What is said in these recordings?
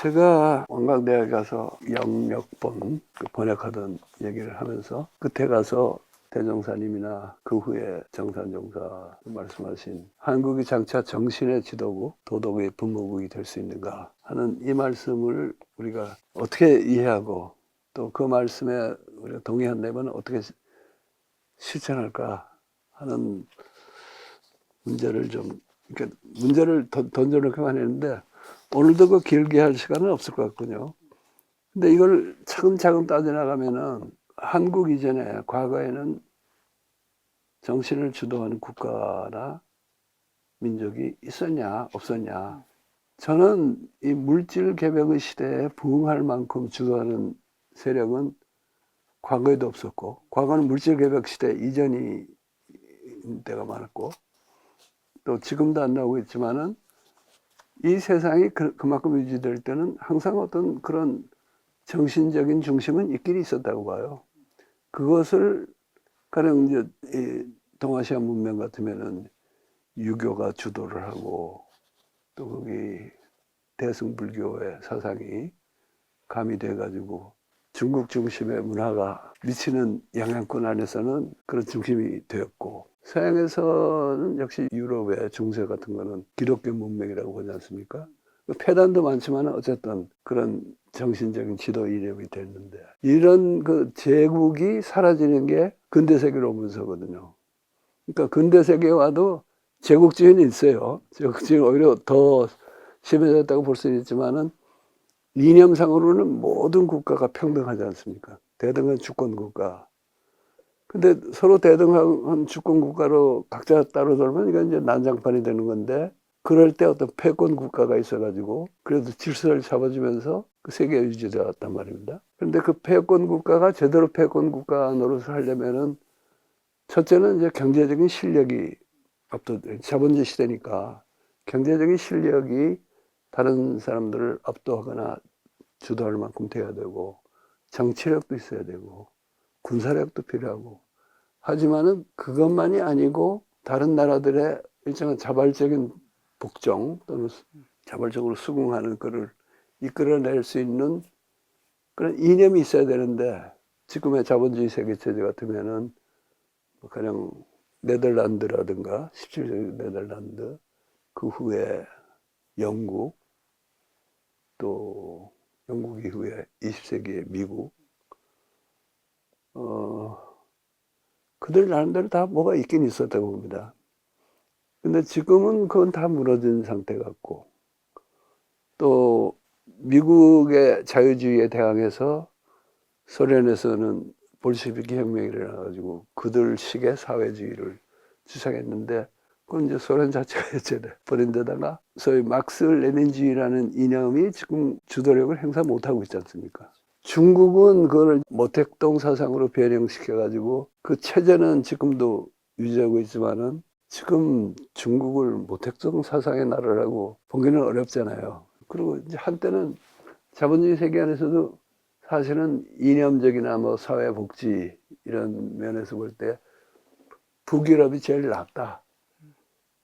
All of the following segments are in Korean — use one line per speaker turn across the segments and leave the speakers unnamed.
제가 원광대학에 가서 영역본 번역하던 얘기를 하면서 끝에 가서 대종사님이나 그 후에 정산종사 말씀하신 한국이 장차 정신의 지도국, 도덕의 분모국이 될 수 있는가 하는 이 말씀을 우리가 어떻게 이해하고 또 그 말씀에 우리가 동의한다면 어떻게 실천할까 하는 문제를 그러니까 문제를 던져놓기만 했는데 오늘도 그 길게 할 시간은 없을 것 같군요. 근데 이걸 차근차근 따져나가면은 한국 이전에 과거에는 정신을 주도하는 국가나 민족이 있었냐 없었냐. 저는 이 물질 개벽의 시대에 부응할 만큼 주도하는 세력은 과거에도 없었고, 과거는 물질 개벽 시대 이전이 때가 많았고, 또 지금도 안 나오고 있지만은 이 세상이 그만큼 유지될 때는 항상 어떤 그런 정신적인 중심은 있긴 있었다고 봐요. 그것을 가령 이제 이 동아시아 문명 같으면은 유교가 주도를 하고 또 거기 대승불교의 사상이 가미돼 가지고 중국 중심의 문화가 미치는 영향권 안에서는 그런 중심이 되었고, 서양에서는 역시 유럽의 중세 같은 거는 기독교 문명이라고 보지 않습니까? 폐단도 많지만 어쨌든 그런 정신적인 지도 이념이 됐는데, 이런 그 제국이 사라지는 게 근대 세계로 오면서거든요. 그러니까 근대 세계에 와도 제국주의는 있어요. 제국주의는 오히려 더 심해졌다고 볼 수는 있지만은 이념상으로는 모든 국가가 평등하지 않습니까? 대등한 주권 국가. 근데 서로 대등한 주권 국가로 각자 따로 돌면 이건 이제 난장판이 되는 건데, 그럴 때 어떤 패권 국가가 있어가지고 그래도 질서를 잡아주면서 그 세계가 유지되었단 말입니다. 그런데 그 패권 국가가 제대로 패권 국가 노릇을 하려면은 첫째는 이제 경제적인 실력이 자본주의 시대니까 경제적인 실력이 다른 사람들을 압도하거나 주도할 만큼 돼야 되고, 정치력도 있어야 되고, 군사력도 필요하고. 하지만은 그것만이 아니고 다른 나라들의 일정한 자발적인 복종 또는 자발적으로 수긍하는 것을 이끌어낼 수 있는 그런 이념이 있어야 되는데, 지금의 자본주의 세계체제 같으면은 그냥 네덜란드라든가 17세기 네덜란드, 그 후에 영국, 또 영국 이후에 20세기의 미국, 그들 나름대로 다 뭐가 있긴 있었다고 봅니다. 근데 지금은 그건 다 무너진 상태 같고, 또 미국의 자유주의에 대항해서 소련에서는 볼셰비키 혁명이 일어나가지고 그들식의 사회주의를 주장했는데, 그건 이제 소련 자체가 해체돼버린 데다가 소위 막스 레닌주의라는 이념이 지금 주도력을 행사 못하고 있지 않습니까? 중국은 그걸 모택동 사상으로 변형시켜가지고 그 체제는 지금도 유지하고 있지만은 지금 중국을 모택동 사상의 나라라고 보기는 어렵잖아요. 그리고 이제 한때는 자본주의 세계 안에서도 사실은 이념적이나 뭐 사회복지 이런 면에서 볼 때 북유럽이 제일 낫다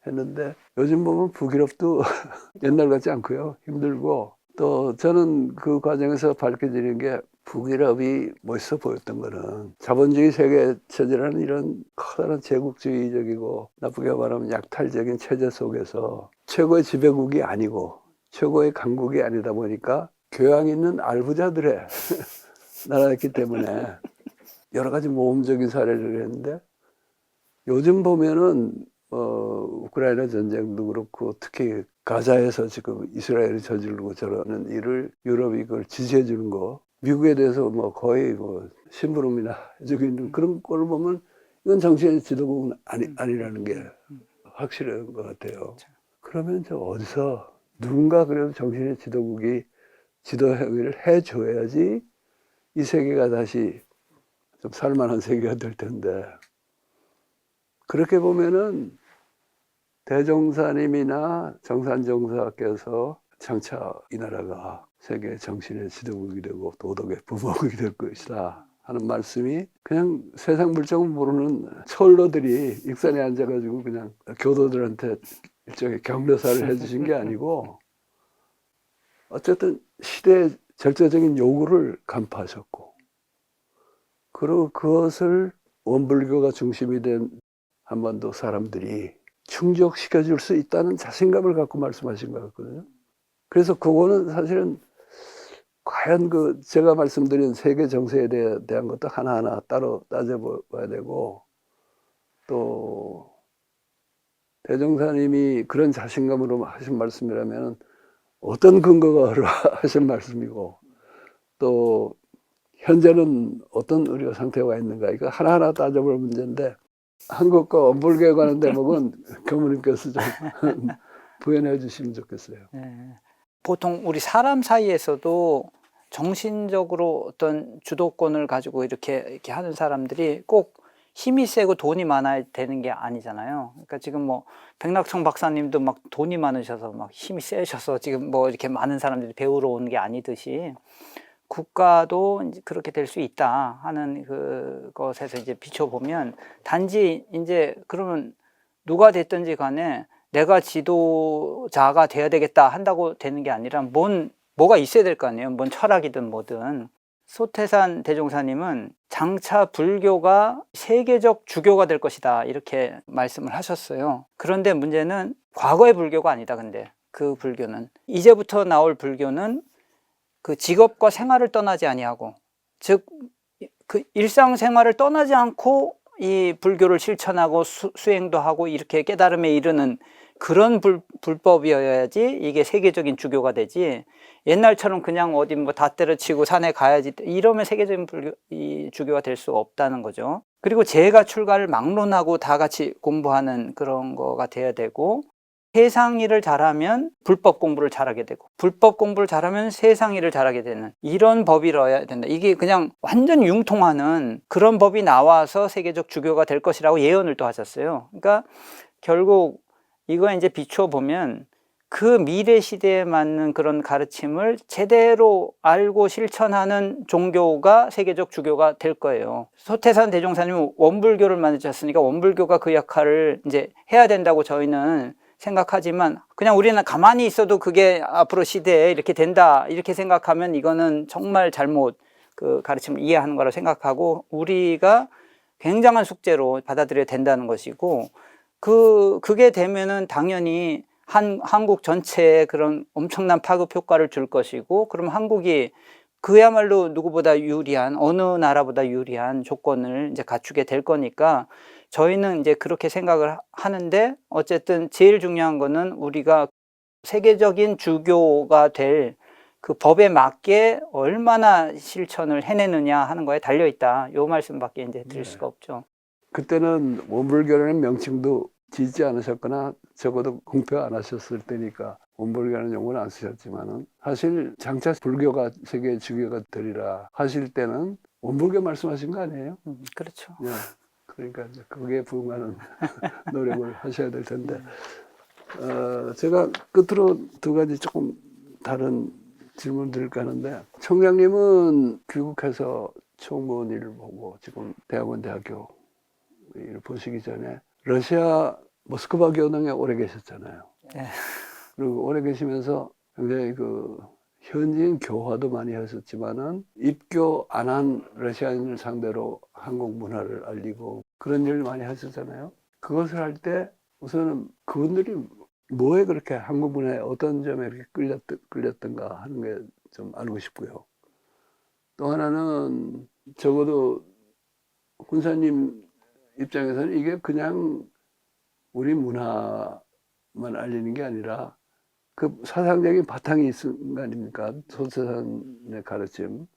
했는데, 요즘 보면 북유럽도 옛날 같지 않고요. 힘들고, 또 저는 그 과정에서 밝혀지는 게 북유럽이 멋있어 보였던 거는 자본주의 세계 체제라는 이런 커다란 제국주의적이고 나쁘게 말하면 약탈적인 체제 속에서 최고의 지배국이 아니고 최고의 강국이 아니다 보니까 교양 있는 알부자들의 나라였기 때문에 여러 가지 모험적인 사례를 했는데, 요즘 보면은 우크라이나 전쟁도 그렇고 특히 가자에서 지금 이스라엘이 저지르고 저러는 일을 유럽이 그걸 지지해 주는 거, 미국에 대해서 뭐 거의 뭐 심부름이나 해주고 있는 그런 걸 보면 이건 정치의 지도국은 아니라는 게 확실한 것 같아요. 그러면 저 어디서 누군가 그래도 정신의 지도국이 지도 행위를 해줘야지 이 세계가 다시 좀 살만한 세계가 될 텐데, 그렇게 보면은 대종사님이나 정산종사께서 장차 이 나라가 세계 정신의 지도국이 되고 도덕의 부모국이 될 것이다 하는 말씀이 그냥 세상 물정을 모르는 철로들이 익산에 앉아가지고 그냥 교도들한테 일종의 격려사를 해주신 게 아니고, 어쨌든 시대의 절대적인 요구를 간파하셨고, 그리고 그것을 원불교가 중심이 된 한반도 사람들이 충족시켜줄 수 있다는 자신감을 갖고 말씀하신 것 같거든요. 그래서 그거는 사실은 과연 그 제가 말씀드린 세계 정세에 대한 것도 하나하나 따로 따져봐야 되고, 또 대종사님이 그런 자신감으로 하신 말씀이라면 어떤 근거가 하신 말씀이고, 또 현재는 어떤 의료 상태가 있는가, 이거 하나하나 따져볼 문제인데, 한국과 원불교에 관한 대목은 교무님께서 좀 부연해 주시면 좋겠어요.
네. 보통 우리 사람 사이에서도 정신적으로 어떤 주도권을 가지고 이렇게 하는 사람들이 꼭 힘이 세고 돈이 많아야 되는 게 아니잖아요. 그러니까 지금 뭐 백낙청 박사님도 막 돈이 많으셔서 막 힘이 세셔서 지금 뭐 이렇게 많은 사람들이 배우러 오는 게 아니듯이, 국가도 이제 그렇게 될 수 있다 하는 그것에서 이제 비춰보면, 단지 이제 그러면 누가 됐든지 간에 내가 지도자가 돼야 되겠다 한다고 되는 게 아니라 뭐가 있어야 될 거 아니에요. 뭔 철학이든 뭐든. 소태산 대종사님은 장차 불교가 세계적 주교가 될 것이다 이렇게 말씀을 하셨어요. 그런데 문제는 과거의 불교가 아니다. 근데 그 불교는 이제부터 나올 불교는 그 직업과 생활을 떠나지 아니하고, 즉 그 일상생활을 떠나지 않고 이 불교를 실천하고 수행도 하고 이렇게 깨달음에 이르는 그런 불법이어야지 이게 세계적인 주교가 되지, 옛날처럼 그냥 어디 뭐 다 때려치고 산에 가야지 이러면 세계적인 이 주교가 될 수 없다는 거죠. 그리고 재가 출가를 막론하고 다 같이 공부하는 그런 거가 돼야 되고, 세상 일을 잘하면 불법 공부를 잘하게 되고, 불법 공부를 잘하면 세상 일을 잘하게 되는 이런 법이라야 된다. 이게 그냥 완전 융통하는 그런 법이 나와서 세계적 주교가 될 것이라고 예언을 또 하셨어요. 그러니까 결국 이거 이제 비춰보면 그 미래 시대에 맞는 그런 가르침을 제대로 알고 실천하는 종교가 세계적 주교가 될 거예요. 소태산 대종사님은 원불교를 만드셨으니까 원불교가 그 역할을 이제 해야 된다고 저희는 생각하지만, 그냥 우리는 가만히 있어도 그게 앞으로 시대에 이렇게 된다 이렇게 생각하면 이거는 정말 잘못 그 가르침을 이해하는 거라고 생각하고, 우리가 굉장한 숙제로 받아들여야 된다는 것이고, 그게 되면은 당연히 한국 전체에 그런 엄청난 파급 효과를 줄 것이고, 그럼 한국이 그야말로 누구보다 유리한, 어느 나라보다 유리한 조건을 이제 갖추게 될 거니까, 저희는 이제 그렇게 생각을 하는데, 어쨌든 제일 중요한 거는 우리가 세계적인 주교가 될 그 법에 맞게 얼마나 실천을 해내느냐 하는 거에 달려있다. 요 말씀밖에 이제 드릴 수가 없죠.
그때는 원불교라는 명칭도 짓지 않으셨거나 적어도 공표 안 하셨을 때니까 원불교라는 용어는 안 쓰셨지만은, 사실 장차 불교가 세계 주교가 되리라 하실 때는 원불교 말씀하신 거 아니에요?
그렇죠.
네. 그러니까 이제 거기에 부응하는 노력을 하셔야 될 텐데, 제가 끝으로 두 가지 조금 다른 질문 드릴까 하는데, 총장님은 귀국해서 총무원 일을 보고 지금 대학원 대학교 일을 보시기 전에 러시아 모스크바 교당에 오래 계셨잖아요.
네.
그리고 오래 계시면서 굉장히 그 현지인 교화도 많이 하셨지만은 입교 안 한 러시아인을 상대로 한국 문화를 알리고 그런 일을 많이 하셨잖아요. 그것을 할 때 우선은 그분들이 뭐에 그렇게 한국 문화에 어떤 점에 이렇게 끌렸던가 하는 게 좀 알고 싶고요. 또 하나는 적어도 훈사님 입장에서는 이게 그냥 우리 문화만 알리는 게 아니라 그 사상적인 바탕이 있은 거 아닙니까? 소태산의 가르침.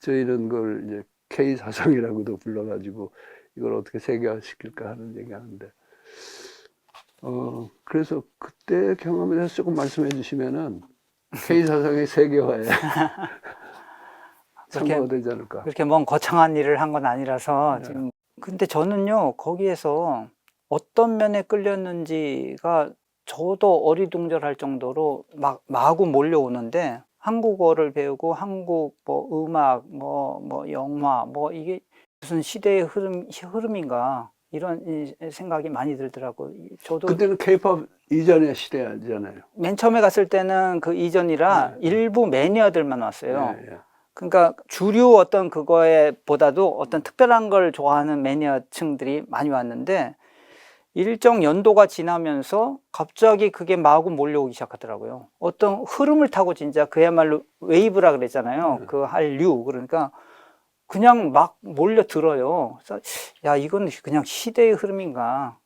저희는 그걸 이제 K 사상이라고도 불러가지고 이걸 어떻게 세계화시킬까 하는 얘기하는데, 그래서 그때 경험에 대해서 조금 말씀해 주시면은 K 사상의 세계화에 참고가 되지 않을까.
그렇게 뭔 거창한 일을 한 건 아니라서 지금. 근데 저는요, 거기에서 어떤 면에 끌렸는지가 저도 어리둥절할 정도로 마구 몰려오는데, 한국어를 배우고 한국 뭐 음악 뭐 영화 뭐 이게 무슨 시대의 흐름인가, 이런 생각이 많이 들더라고. 저도
그때는 케이팝 이전의 시대잖아요.
맨 처음에 갔을 때는 그 이전이라 일부 매니아들만 왔어요.
예, 예.
그러니까 주류 어떤 그거에 보다도 어떤 특별한 걸 좋아하는 매니아층들이 많이 왔는데 일정 연도가 지나면서 갑자기 그게 마구 몰려오기 시작하더라고요. 어떤 흐름을 타고 진짜 그야말로 웨이브라 그랬잖아요. 그 한류. 그러니까 그냥 막 몰려들어요. 그래서 야, 이건 그냥 시대의 흐름인가.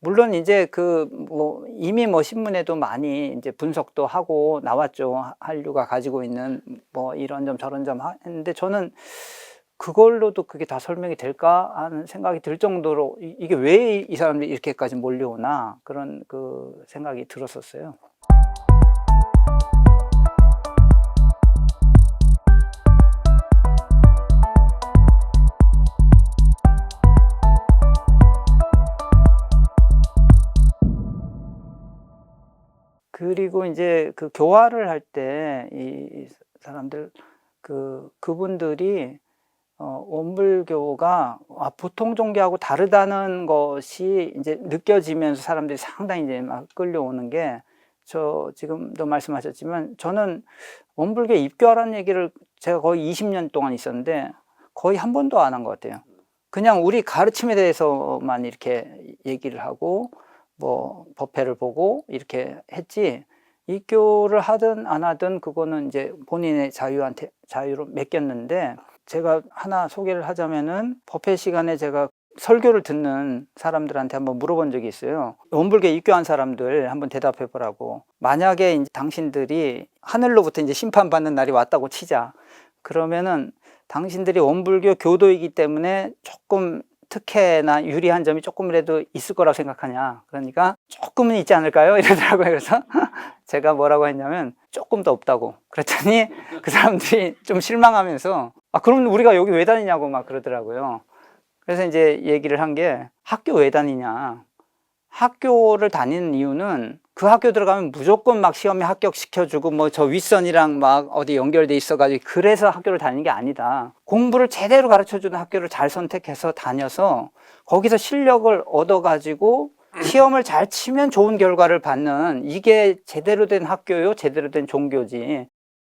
물론 이제 그 뭐 이미 뭐 신문에도 많이 이제 분석도 하고 나왔죠. 한류가 가지고 있는 뭐 이런 점 저런 점 했는데 저는 그걸로도 그게 다 설명이 될까 하는 생각이 들 정도로 이게 왜 이 사람들이 이렇게까지 몰려오나 그런 그 생각이 들었었어요. 그리고 이제 그 교화를 할 때 이 사람들 그분들이 원불교가 보통 종교하고 다르다는 것이 이제 느껴지면서 사람들이 상당히 이제 막 끌려오는 게 저 지금도 말씀하셨지만 저는 원불교에 입교하라는 얘기를 제가 거의 20년 동안 있었는데 거의 한 번도 안 한 것 같아요. 그냥 우리 가르침에 대해서만 이렇게 얘기를 하고 뭐 법회를 보고 이렇게 했지 입교를 하든 안 하든 그거는 이제 본인의 자유로 맡겼는데 제가 하나 소개를 하자면은 법회 시간에 제가 설교를 듣는 사람들한테 한번 물어본 적이 있어요. 원불교에 입교한 사람들 한번 대답해 보라고. 만약에 이제 당신들이 하늘로부터 이제 심판받는 날이 왔다고 치자. 그러면은 당신들이 원불교 교도이기 때문에 조금 특혜나 유리한 점이 조금이라도 있을 거라고 생각하냐. 그러니까 조금은 있지 않을까요? 이러더라고요. 그래서 제가 뭐라고 했냐면 조금도 없다고. 그랬더니 그 사람들이 좀 실망하면서 그럼 우리가 여기 왜 다니냐고 막 그러더라고요. 그래서 이제 얘기를 한 게 학교 왜 다니냐. 학교를 다니는 이유는 그 학교 들어가면 무조건 막 시험에 합격시켜주고 뭐 저 윗선이랑 막 어디 연결돼 있어가지고 그래서 학교를 다니는 게 아니다. 공부를 제대로 가르쳐주는 학교를 잘 선택해서 다녀서 거기서 실력을 얻어가지고 시험을 잘 치면 좋은 결과를 받는 이게 제대로 된 학교요, 제대로 된 종교지.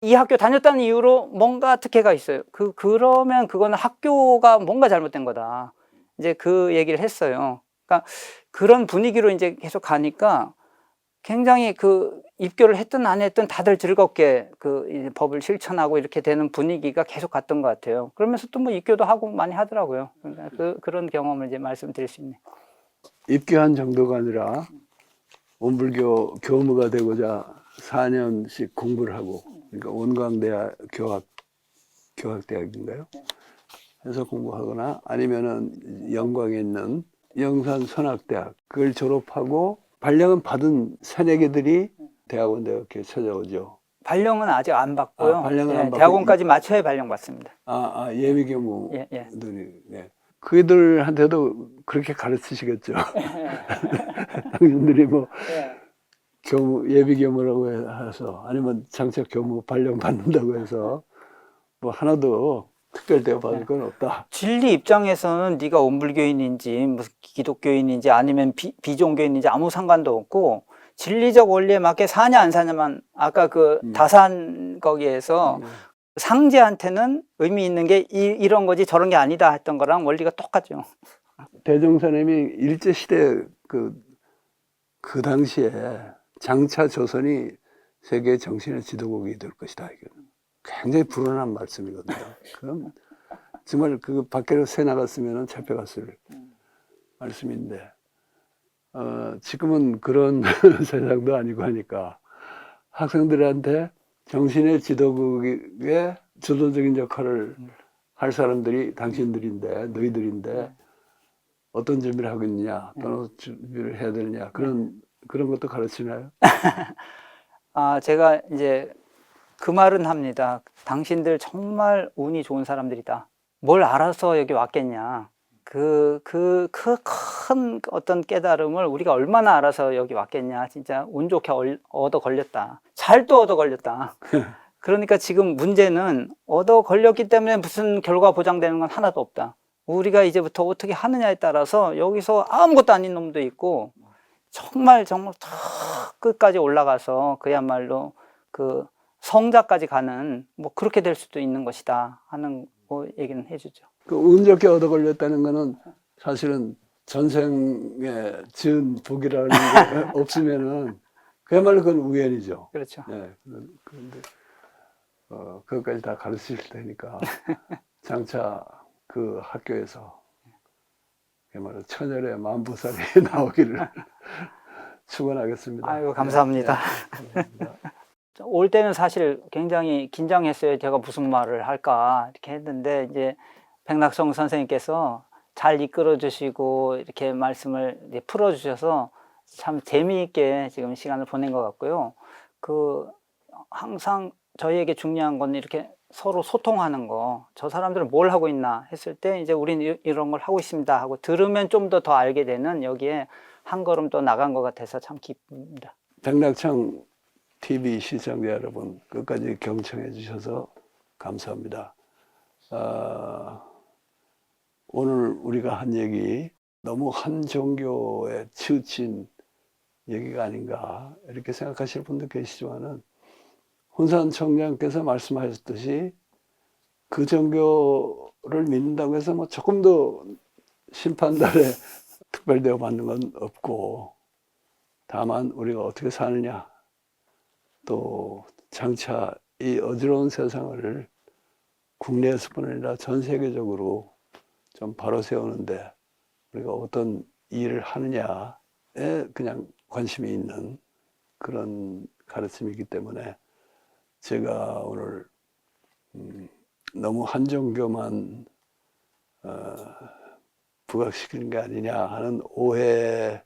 이 학교 다녔다는 이유로 뭔가 특혜가 있어요. 그러면 그거는 학교가 뭔가 잘못된 거다. 이제 그 얘기를 했어요. 그러니까 그런 분위기로 이제 계속 가니까 굉장히 그 입교를 했든 안 했든 다들 즐겁게 그 이제 법을 실천하고 이렇게 되는 분위기가 계속 갔던 것 같아요. 그러면서 또 뭐 입교도 하고 많이 하더라고요. 그러니까 그런 경험을 이제 말씀드릴 수 있네요.
입교한 정도가 아니라 원불교 교무가 되고자 4년씩 공부를 하고, 그러니까 원광대학 교학대학인가요? 해서 공부하거나 아니면은 영광에 있는 영산선학대학 그걸 졸업하고 발령은 받은 새내기들이 대학원대 이렇게 찾아오죠.
발령은 아직 안 받고요.
발령은 안 받고
대학원까지 맞춰야 발령 받습니다.
예비교무들이.
예.
네. 그들한테도 그렇게 가르치시겠죠. 당신들이 뭐 예비교무라고 해서 아니면 장착 교무 발령 받는다고 해서 뭐 하나도 특별 대우 받을 건 없다.
진리 입장에서는 네가 원불교인인지 무슨 기독교인인지 아니면 비종교인인지 아무 상관도 없고 진리적 원리에 맞게 사냐 안 사냐만 아까 그 다산 거기에서 상제한테는 의미 있는 게 이런 거지 저런 게 아니다 했던 거랑 원리가 똑같죠.
대종사님이 일제시대 그 당시에 장차 조선이 세계 정신의 지도국이 될 것이다. 이건 굉장히 불안한 말씀이거든요. 그럼 정말 그 밖으로 새 나갔으면 잡혀갔을 말씀인데 지금은 그런 세상도 아니고 하니까 학생들한테 정신의 지도국의 주도적인 역할을 할 사람들이 당신들인데 너희들인데 어떤 준비를 하고 있느냐 또는 준비를 해야 되느냐 그런 것도 가르치나요?
제가 이제 그 말은 합니다. 당신들 정말 운이 좋은 사람들이다. 뭘 알아서 여기 왔겠냐. 그 큰 어떤 깨달음을 우리가 얼마나 알아서 여기 왔겠냐. 진짜 운 좋게 얻어 걸렸다. 잘 또 얻어 걸렸다. 그러니까 지금 문제는 얻어 걸렸기 때문에 무슨 결과 보장되는 건 하나도 없다. 우리가 이제부터 어떻게 하느냐에 따라서 여기서 아무것도 아닌 놈도 있고 정말 다 끝까지 올라가서 그야말로 그 성자까지 가는 뭐 그렇게 될 수도 있는 것이다 하는 뭐 얘기는 해주죠.
그 운 좋게 얻어 걸렸다는 거는 사실은 전생에 지은 복이라는 게 없으면은 그야말로 그건 우연이죠.
그렇죠.
네. 그런데 그것까지 다 가르치실 테니까 장차 그 학교에서 그야말로 천열의 만보살이 나오기를 축원하겠습니다.
아이고 감사합니다.
네, 감사합니다.
올 때는 사실 굉장히 긴장했어요. 제가 무슨 말을 할까 이렇게 했는데 이제 백낙성 선생님께서 잘 이끌어 주시고 이렇게 말씀을 이제 풀어 주셔서 참 재미있게 지금 시간을 보낸 것 같고요. 그 항상 저희에게 중요한 건 이렇게 서로 소통하는 거. 저 사람들은 뭘 하고 있나 했을 때 이제 우리는 이런 걸 하고 있습니다 하고 들으면 좀 더 알게 되는 여기에 한 걸음 더 나간 것 같아서 참 기쁩니다.
백낙창 TV 시청자 여러분 끝까지 경청해 주셔서 감사합니다. 오늘 우리가 한 얘기 너무 한 종교에 치우친 얘기가 아닌가 이렇게 생각하실 분도 계시지만은 혼산 총장께서 말씀하셨듯이 그 종교를 믿는다고 해서 뭐 조금 더 심판달에 특별 대우 받는 건 없고 다만 우리가 어떻게 사느냐 또 장차 이 어지러운 세상을 국내에서뿐 아니라 전 세계적으로 좀 바로 세우는데 우리가 어떤 일을 하느냐에 그냥 관심이 있는 그런 가르침이기 때문에 제가 오늘 너무 한 종교만 부각시키는 게 아니냐 하는 오해를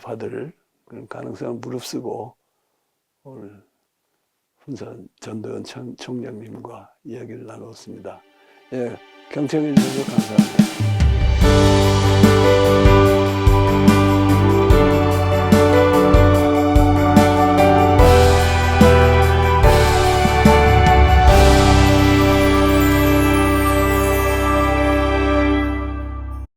받을 그런 가능성을 무릅쓰고 오늘 훈산 전도연 총장님과 이야기를 나눴습니다. 예, 경청해 주셔서 감사합니다.